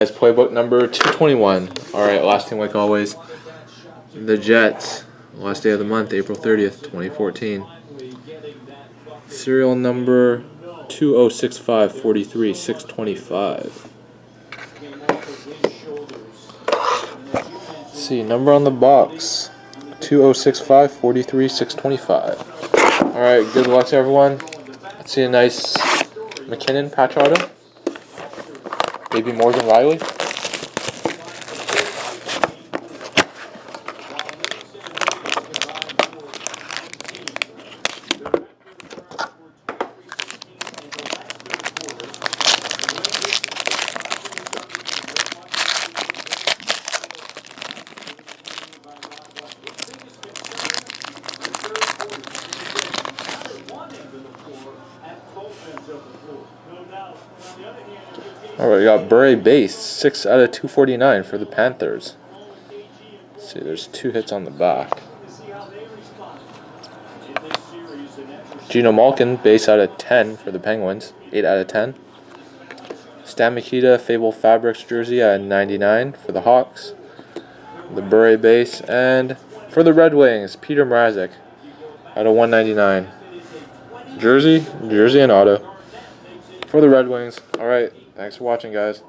Guys, playbook number 221. Alright, last team like always. The Jets. Last day of the month, April 30th, 2014. Serial number 206543-625. Let's see, number on the box. 206543-625. Alright, good luck to everyone. Let's see a nice McKinnon patch auto. Maybe Morgan Riley. Alright, we got Bure base, 6 out of 249 for the Panthers. Let's see, there's 2 hits on the back. Geno Malkin, base out of 10 for the Penguins, 8 out of 10. Stan Mikita, Fable Fabrics jersey at 99 for the Hawks. The Bure base, and for the Red Wings, Peter Mrazek out of 199. Jersey and auto for the Red Wings. Alright, thanks for watching, guys.